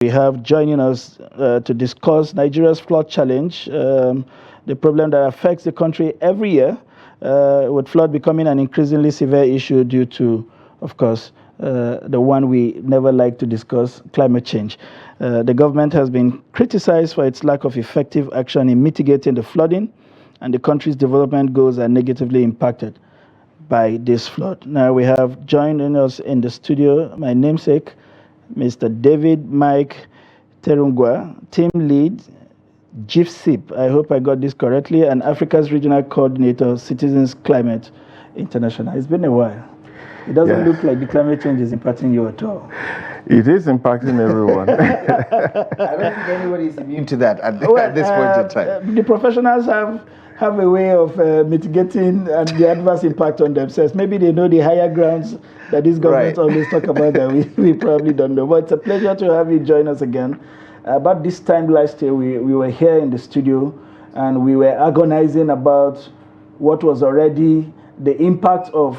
We have joining us to discuss Nigeria's flood challenge, the problem that affects the country every year, with flood becoming an increasingly severe issue due to, of course, the one we never like to discuss, climate change. The government has been criticized for its lack of effective action in mitigating the flooding, and the country's development goals are negatively impacted by this flood. Now we have joining us in the studio my namesake, Mr. David Mike Terungwa, team lead, GIFSIP, I hope I got this correctly, and Africa's regional coordinator, Citizens Climate International. It's been a while. It doesn't look like the climate change is impacting you at all. It is impacting everyone. I don't think anybody is immune to that at this point in time. The professionals have a way of mitigating the adverse impact on themselves. Maybe they know the higher grounds that these governments always talk about that we probably don't know. But it's a pleasure to have you join us again. About this time last year, we were here in the studio and we were agonizing about what was already the impact of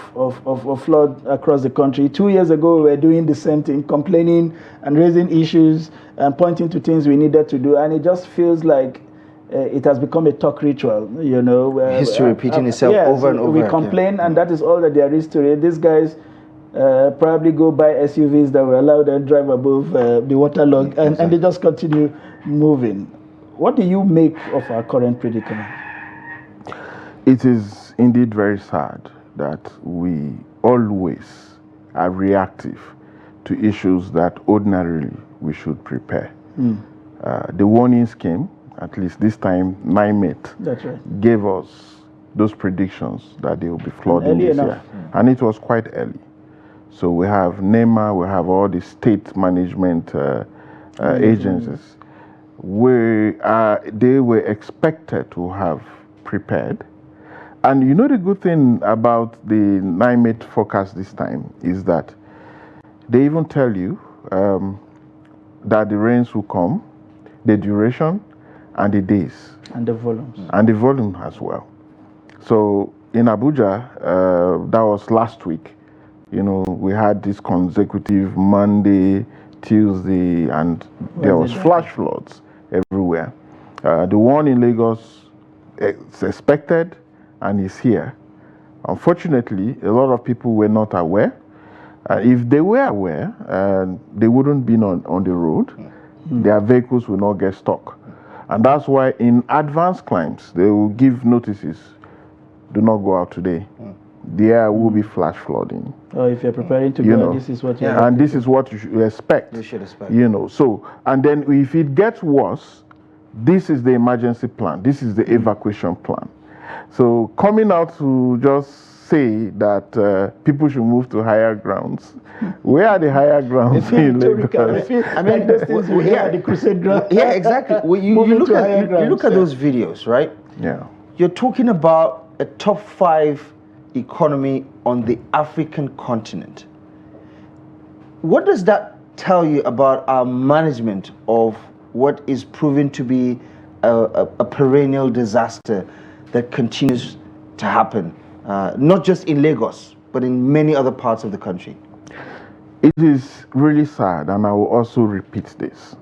flood across the country. 2 years ago, we were doing the same thing, complaining and raising issues and pointing to things we needed to do. And it just feels like it has become a talk ritual, you know. History repeating itself over and over. We complain, and that is all that there is to it. These guys probably go buy SUVs that will allow them drive above the waterlog, and they just continue moving. What do you make of our current predicament? It is indeed very sad that we always are reactive to issues that ordinarily we should prepare. The warnings came. At least this time, NIMET gave us those predictions that there will be flooding this year. And it was quite early. So we have NEMA, we have all the state management agencies. They were expected to have prepared. And you know the good thing about the NIMET forecast this time is that they even tell you that the rains will come, the duration, and the days. And the volumes. And the volume as well. So in Abuja, that was last week, you know, we had this consecutive Monday, Tuesday, and there was flash floods everywhere. The one in Lagos is expected and is here. Unfortunately, a lot of people were not aware. If they were aware, they wouldn't be on the road. Their vehicles will not get stuck. And that's why in advanced climes, they will give notices, do not go out today. There will be flash flooding. Oh, if you're preparing to go, this is what you and this is what you should expect. You should expect. You know, so, and then if it gets worse, this is the emergency plan. This is the evacuation plan. So coming out to just say that people should move to higher grounds. Where are the higher grounds in Lagos? I mean, those things we hear at the crusade ground. Yeah, exactly. Well, you look at those videos, right? Yeah. You're talking about a top 5 economy on the African continent. What does that tell you about our management of what is proven to be a perennial disaster that continues to happen? Not just in Lagos, but in many other parts of the country. It is really sad, and I will also repeat this.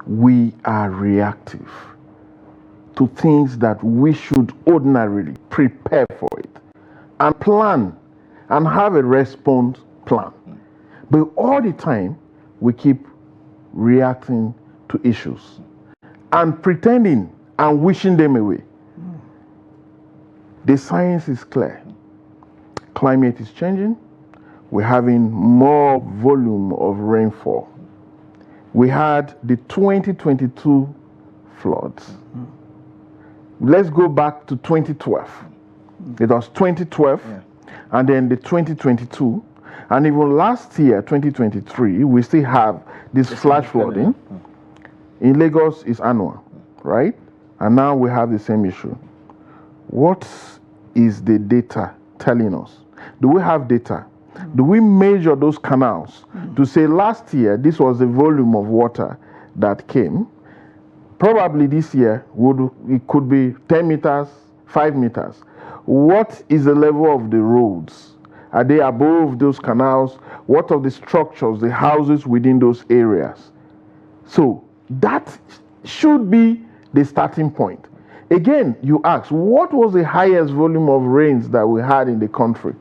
We are reactive to things that we should ordinarily prepare for it and plan and have a response plan. But all the time, we keep reacting to issues and pretending and wishing them away. The science is clear. Climate is changing. We're having more volume of rainfall. We had the 2022 floods. Let's go back to 2012. It was 2012, and then the 2022, and even last year, 2023, we still have this flash flooding. In Lagos, it's annual, right? And now we have the same issue. What is the data telling us? Do we have data? Do we measure those canals to say last year this was the volume of water that came? Probably this year it could be 10 meters, 5 meters. What is the level of the roads? Are they above those canals? What of the structures, the houses within those areas? So that should be the starting point. Again, you ask, what was the highest volume of rains that we had in the country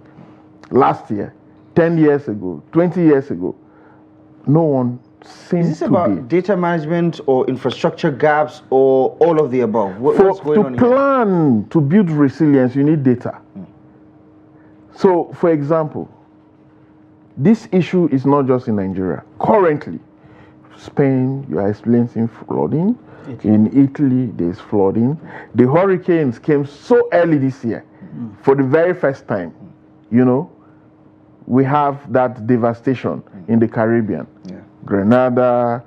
last year, 10 years ago, 20 years ago? No one seems to be. Is this about data management or infrastructure gaps or all of the above? What's going on here? To plan, to build resilience, you need data. So, for example, this issue is not just in Nigeria. Currently, Spain, you are experiencing flooding. In Italy, there's flooding. The hurricanes came so early this year. For the very first time, you know, we have that devastation in the Caribbean. Grenada,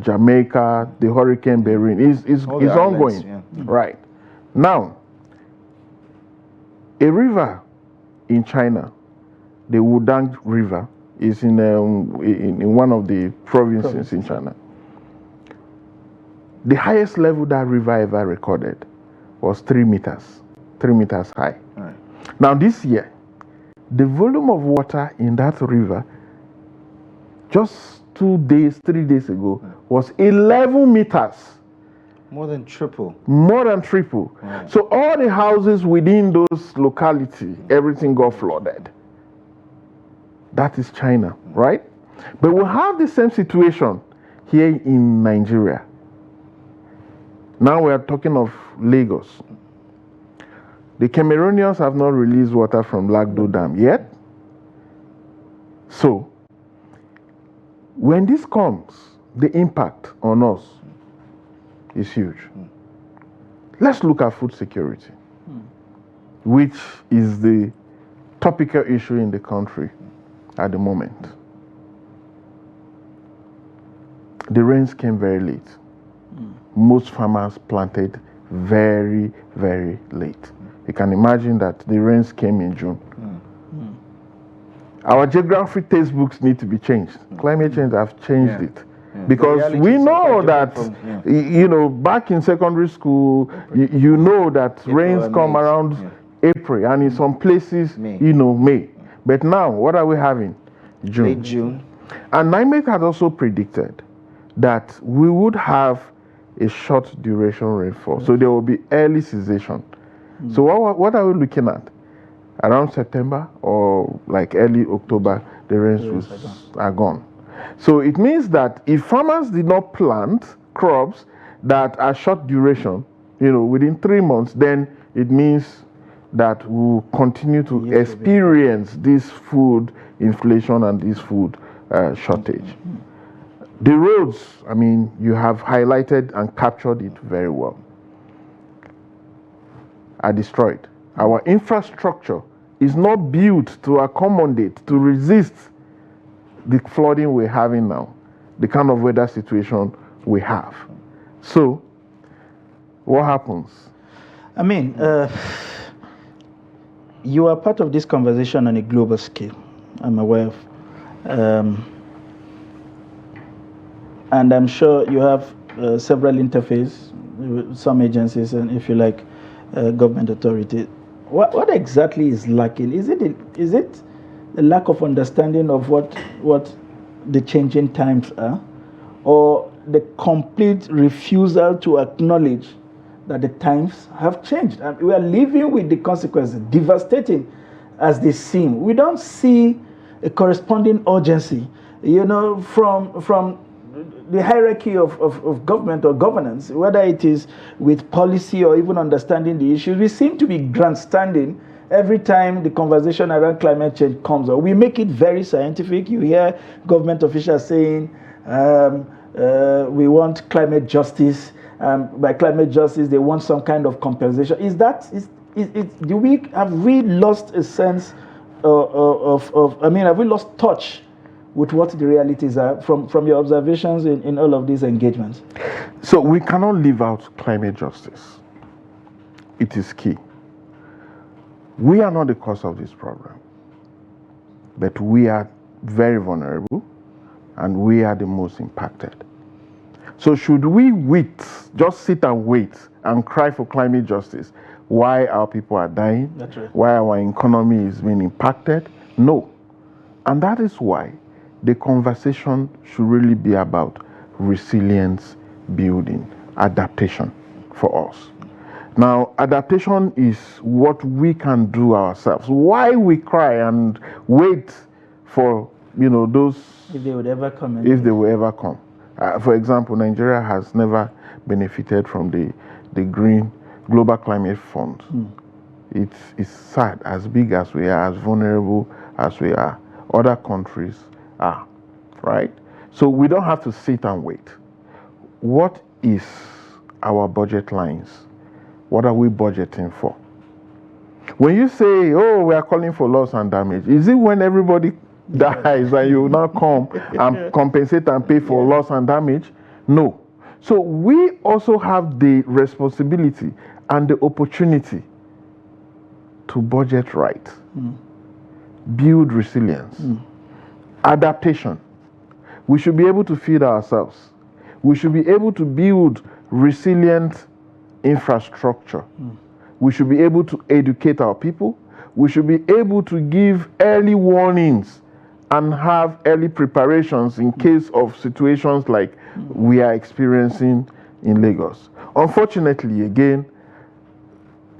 Jamaica, the Hurricane Beryl is ongoing. Right. Now, a river in China, the Wudang River, is in one of the provinces in China. The highest level that river ever recorded was 3 meters high. Right. Now this year, the volume of water in that river, just 3 days ago, was 11 meters. More than triple. More than triple. Right. So all the houses within those localities, everything got flooded. That is China, right? But we have the same situation here in Nigeria. Now we are talking of Lagos. The Cameroonians have not released water from Lagdo Dam yet. So, when this comes, the impact on us is huge. Let's look at food security, which is the topical issue in the country at the moment. The rains came very late. Most farmers planted very, very late. You can imagine that the rains came in June. Our geography textbooks need to be changed. Climate change have changed it. Because we know that, you know, back in secondary school, you know that rains come around April, and in some places, you know, May. But now, what are we having? June. Late June. And NIMET had also predicted that we would have a short duration rainfall. So there will be early cessation. So what are we looking at? Around September or like early October, the rains are gone. So it means that if farmers did not plant crops that are short duration, you know, within 3 months, then it means that we will continue to experience this food inflation and this food shortage. The roads, I mean, you have highlighted and captured it very well, are destroyed. Our infrastructure is not built to accommodate, to resist the flooding we're having now, the kind of weather situation we have. So, what happens? I mean, you are part of this conversation on a global scale, I'm aware of. And I'm sure you have several interfaces with some agencies and, if you like, government authorities. What exactly is lacking? Is it a lack of understanding of what the changing times are, or the complete refusal to acknowledge that the times have changed? And we are living with the consequences, devastating as they seem. We don't see a corresponding urgency, you know, from the hierarchy of government or governance, whether it is with policy or even understanding the issues. We seem to be grandstanding every time the conversation around climate change comes up. We make it very scientific. You hear government officials saying, we want climate justice. By climate justice, they want some kind of compensation. Have we lost a sense have we lost touch with what the realities are from your observations in all of these engagements? So we cannot leave out climate justice. It is key. We are not the cause of this problem, but we are very vulnerable and we are the most impacted. So should we just sit and wait and cry for climate justice while our people are dying, while our economy is being impacted? No. And that is why the conversation should really be about resilience building, adaptation for us. Now, adaptation is what we can do ourselves. Why we cry and wait for, those... If they would ever come. If they will ever come. For example, Nigeria has never benefited from the Green Global Climate Fund. It's sad, as big as we are, as vulnerable as we are, other countries are, right? So we don't have to sit and wait. What is our budget lines? What are we budgeting for? When you say, oh, we are calling for loss and damage, is it when everybody dies and you now come and compensate and pay for loss and damage? No. So we also have the responsibility and the opportunity to budget right, build resilience, adaptation. We should be able to feed ourselves. We should be able to build resilient infrastructure. We should be able to educate our people. We should be able to give early warnings and have early preparations in case of situations like we are experiencing in Lagos. Unfortunately, again,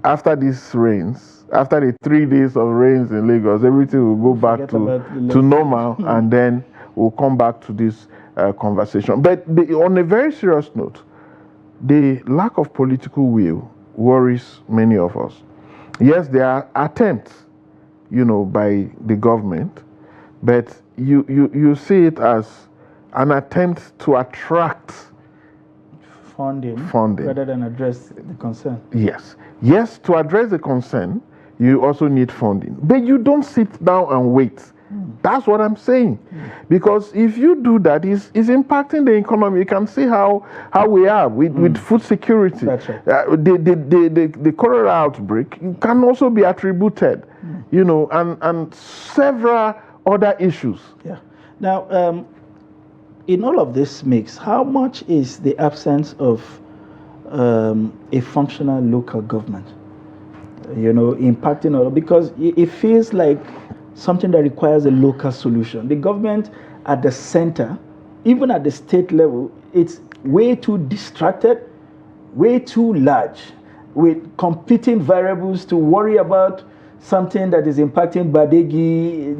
after these rains, after the 3 days of rains in Lagos, everything will go back to normal, and then we'll come back to this conversation. But on a very serious note, the lack of political will worries many of us. Yes, there are attempts, by the government, but you see it as an attempt to attract funding rather than address the concern. Yes, to address the concern, you also need funding. But you don't sit down and wait. That's what I'm saying. Because if you do that, it's impacting the economy. You can see how we are with food security. That's right. The cholera outbreak can also be attributed, and several other issues. Yeah. Now, in all of this mix, how much is the absence of a functional local government, impacting all? Because it feels like something that requires a local solution. The government at the center, even at the state level, it's way too distracted, way too large, with competing variables to worry about something that is impacting Badegi,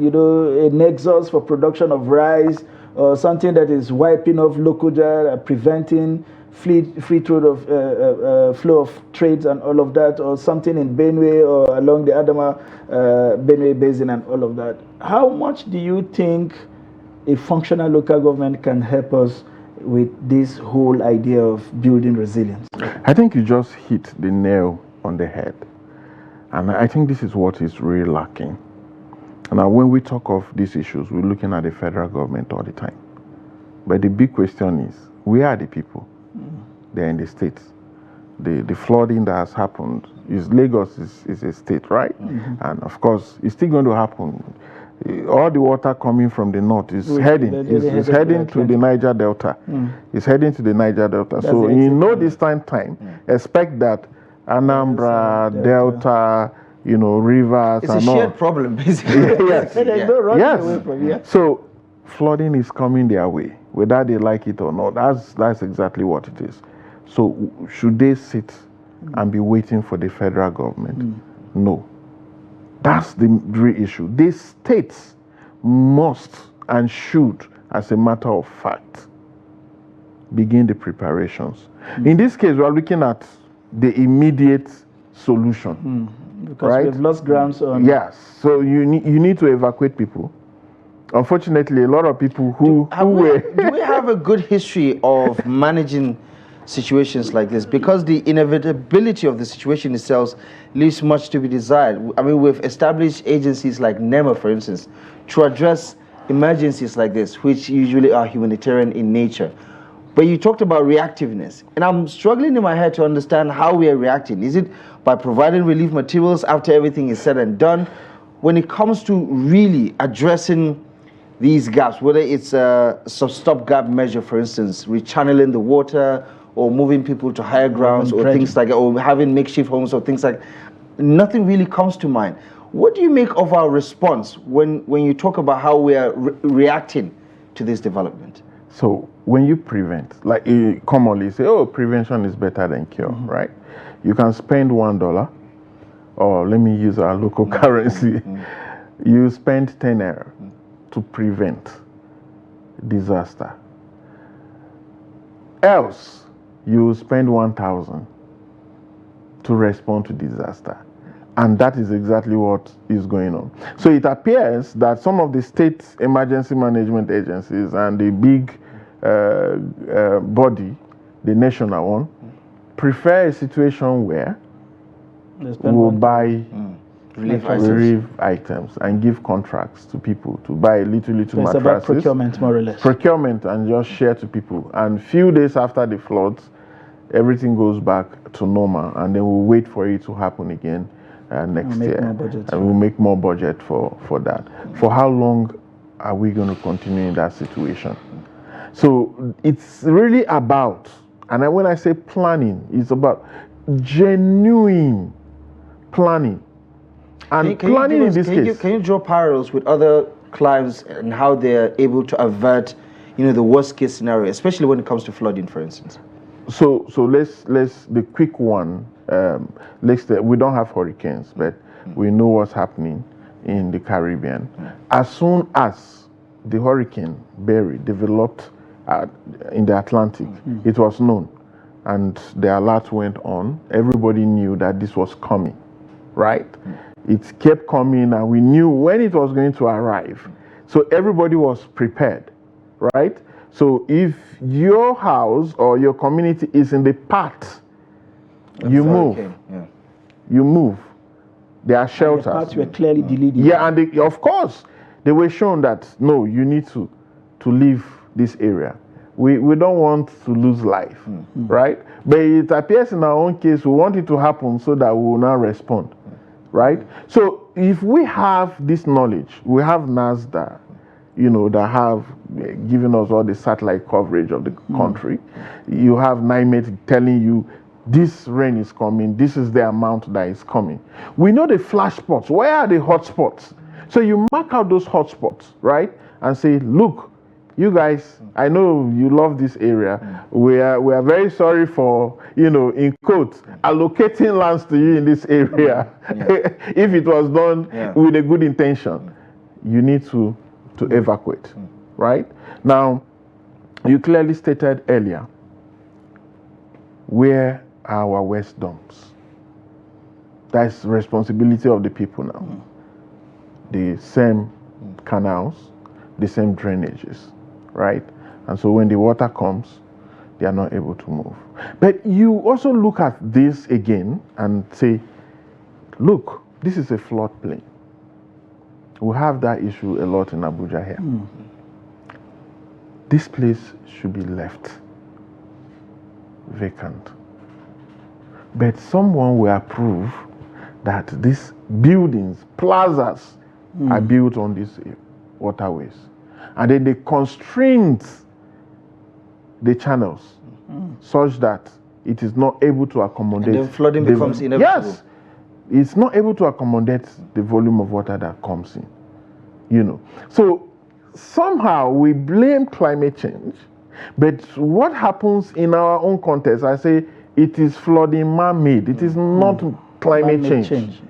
a nexus for production of rice, or something that is wiping off Lokoja, preventing free flow of trades and all of that, or something in Benue or along the Adama Benue Basin and all of that. How much do you think a functional local government can help us with this whole idea of building resilience? I think you just hit the nail on the head. And I think this is what is really lacking. Now, when we talk of these issues, we're looking at the federal government all the time. But the big question is, where are the people? They're in the states. The flooding that has happened Lagos is a state, right? And of course, it's still going to happen. All the water coming from the north is heading to the Niger Delta. It's heading to the Niger Delta. So this time, expect that Anambra, Delta, rivers. It's a shared problem, basically. Yes. So flooding is coming their way, whether they like it or not. That's exactly what it is. So should they sit and be waiting for the federal government? No. That's the real issue. The states must and should, as a matter of fact, begin the preparations. In this case, we are looking at the immediate solution. Because right? we've lost grounds on... Yes. So you need to evacuate people. Unfortunately, a lot of people do we have a good history of managing situations like this? Because the inevitability of the situation itself leaves much to be desired. I mean, we've established agencies like NEMA, for instance, to address emergencies like this, which usually are humanitarian in nature. But you talked about reactiveness, and I'm struggling in my head to understand how we are reacting. Is it by providing relief materials after everything is said and done? When it comes to really addressing these gaps, whether it's a stopgap measure, for instance, rechanneling the water, or moving people to higher grounds, or things like, or having makeshift homes, or things like, nothing really comes to mind. What do you make of our response when you talk about how we are reacting to this development? So when you prevent, like commonly say, oh, prevention is better than cure, right? You can spend $1, or let me use our local currency. You spend 10 naira to prevent disaster. Else, you spend 1,000 to respond to disaster. And that is exactly what is going on. So it appears that some of the state emergency management agencies and the big body, the national one, prefer a situation where we will buy relief items and give contracts to people to buy little So it's mattresses. about procurement, more or less. Procurement, and just share to people. And few days after the floods, everything goes back to normal, and then we'll wait for it to happen again next year. And we'll make more budget for that. For how long are we going to continue in that situation? So it's really about, and when I say planning, it's about genuine planning. And planning in this case. Can you draw parallels with other climes and how they're able to avert, the worst case scenario, especially when it comes to flooding, for instance? So let's the quick one. We don't have hurricanes, but we know what's happening in the Caribbean. As soon as the hurricane Barry developed in the Atlantic, it was known, and the alert went on. Everybody knew that this was coming, right? It kept coming, and we knew when it was going to arrive. So everybody was prepared, right? So if your house or your community is in the path, you move. You move. There are shelters. And the paths were clearly deleted. Yeah, and of course, they were shown that, no, you need to leave this area. We don't want to lose life, right? But it appears in our own case, we want it to happen so that we will now respond, right? So if we have this knowledge, we have NASDA, that have given us all the satellite coverage of the country. You have NIMET telling you this rain is coming, this is the amount that is coming. We know the flash spots. Where are the hot spots? So you mark out those hot spots, right? And say, look, you guys, I know you love this area. We are very sorry for, in quotes, allocating lands to you in this area. If it was done with a good intention, you need to evacuate, right? Now, you clearly stated earlier, where are our waste dumps? That's responsibility of the people now. The same canals, the same drainages, right? And so when the water comes, they are not able to move. But you also look at this again and say, look, this is a floodplain. We have that issue a lot in Abuja here. This place should be left vacant. But someone will approve that these buildings, plazas, are built on these waterways. And then they constrain the channels such that it is not able to accommodate. And then flooding becomes inevitable. Yes. It's not able to accommodate the volume of water that comes in. So somehow we blame climate change, but what happens in our own context, I say it is flooding man-made. It is not climate change.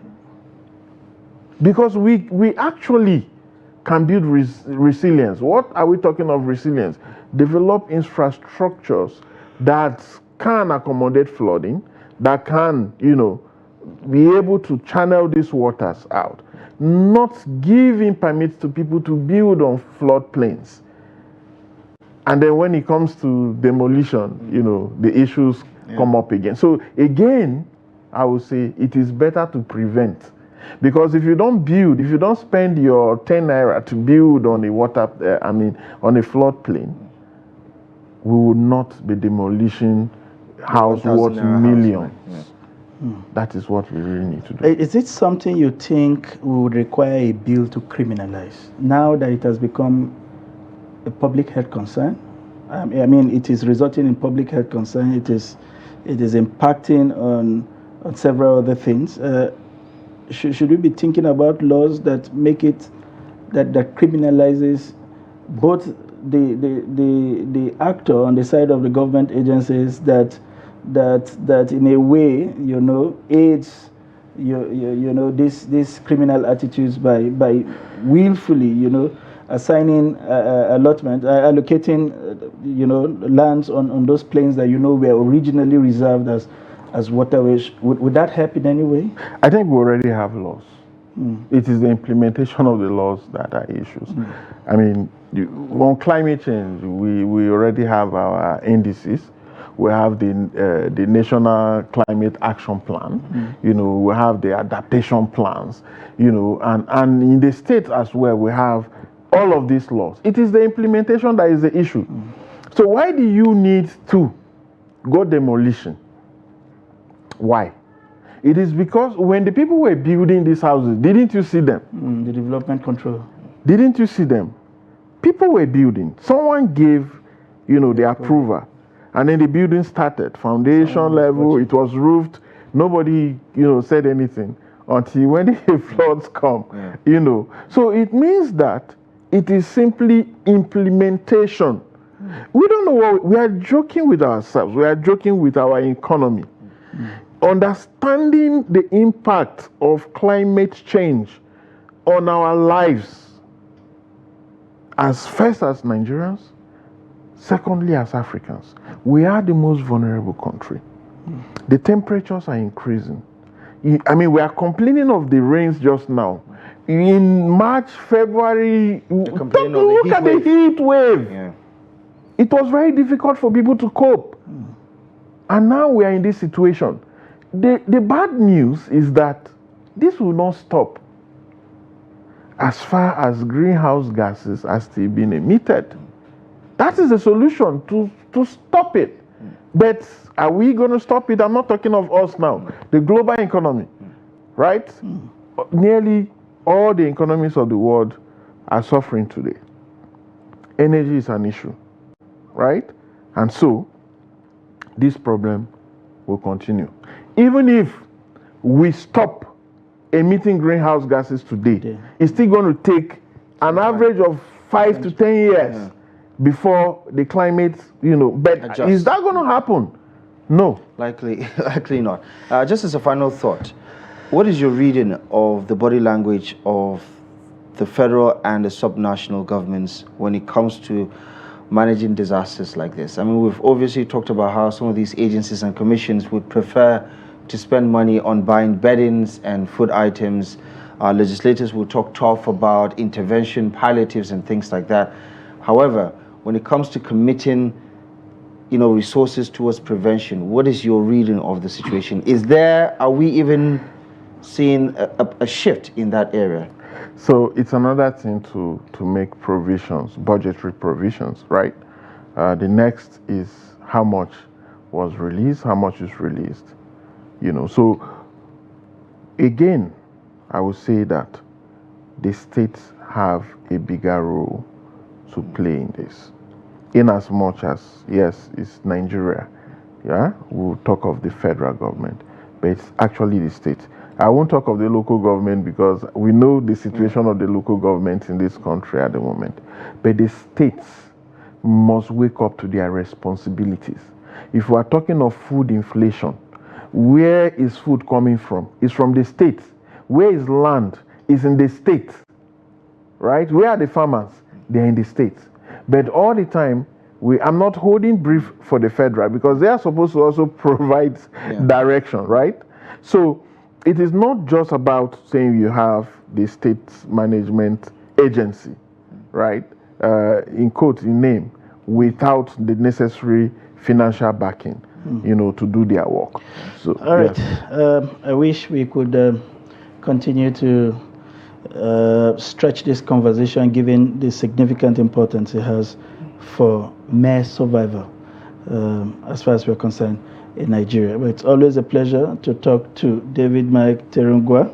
Because we actually can build resilience. What are we talking of resilience? Develop infrastructures that can accommodate flooding, that can, be able to channel these waters out, not giving permits to people to build on floodplains. And then when it comes to demolition, the issues come up again. So again, I would say it is better to prevent. Because if you don't build, if you don't spend your 10 naira to build on a on a floodplain, we will not be demolishing house worth millions. That is what we really need to do. Is it something you think would require a bill to criminalize now that it has become a public health concern? It is resulting in public health concern. It is impacting on several other things. Should we be thinking about laws that make it that criminalizes both the actor on the side of the government agencies that in a way, aids these criminal attitudes by willfully, assigning allocating lands on those plains that were originally reserved as waterways. Would that help in any way? I think we already have laws. It is the implementation of the laws that are issues. I mean, on climate change, we already have our indices. We have the National Climate Action Plan. We have the adaptation plans. And in the states as well, we have all of these laws. It is the implementation that is the issue. So why do you need to go demolition? Why? It is because when the people were building these houses, didn't you see them? The development control. Didn't you see them? People were building. Someone gave, the approval. And then the building started. Foundation level, it was roofed. Nobody, said anything until when the floods come, So it means that it is simply implementation. We don't know what, we are joking with ourselves. We are joking with our economy. Understanding the impact of climate change on our lives, as first as Nigerians, secondly as Africans. We are the most vulnerable country. The temperatures are increasing. I mean, we are complaining of the rains just now. In March, February, look at the heat wave. Yeah. It was very difficult for people to cope. And now we are in this situation. The bad news is that this will not stop as far as greenhouse gases are still being emitted. That is the solution to stop it. But are we going to stop it? I'm not talking of us now. The global economy, right? Nearly all the economies of the world are suffering today. Energy is an issue, right? And so, this problem will continue. Even if we stop emitting greenhouse gases today, it's still going to take an average of 5 to 10 years before the climate, but adjust. Is that going to happen? No. Likely not. Just as a final thought, what is your reading of the body language of the federal and the subnational governments when it comes to managing disasters like this? I mean, we've obviously talked about how some of these agencies and commissions would prefer to spend money on buying beddings and food items. Legislators will talk tough about intervention, palliatives, and things like that. However, when it comes to committing, resources towards prevention, what is your reading of the situation? Are we even seeing a shift in that area? So it's another thing to make provisions, budgetary provisions, right? The next is how much was released, how much is released. So again, I would say that the states have a bigger role to play in this. In as much as, yes, it's Nigeria, we'll talk of the federal government, but it's actually the states. I won't talk of the local government because we know the situation of the local government in this country at the moment. But the states must wake up to their responsibilities. If we are talking of food inflation, where is food coming from? It's from the states. Where is land? It's in the states, right? Where are the farmers? They're in the states. But all the time, I'm not holding brief for the federal because they are supposed to also provide direction, right? So it is not just about saying you have the state management agency, right? In quote, in name, without the necessary financial backing, to do their work. So, all right. I wish we could continue to stretch this conversation given the significant importance it has for mere survival as far as we're concerned in Nigeria. But it's always a pleasure to talk to David Mike Terungwa,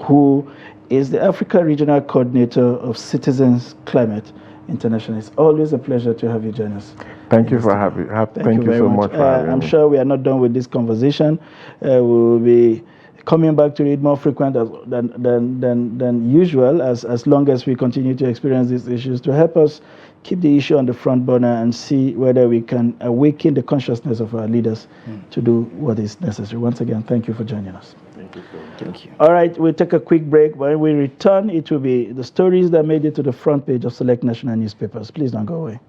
who is the Africa Regional Coordinator of Citizens Climate International. It's always a pleasure to have you join us. Thank you for having me. Thank you so much for having me. I'm sure we are not done with this conversation. We will be coming back to it more frequent than usual as long as we continue to experience these issues, to help us keep the issue on the front burner and see whether we can awaken the consciousness of our leaders to do what is necessary. Once again, thank you for joining us. Thank you so much. Thank you. All right, we'll take a quick break. When we return, it will be the stories that made it to the front page of select national newspapers. Please don't go away.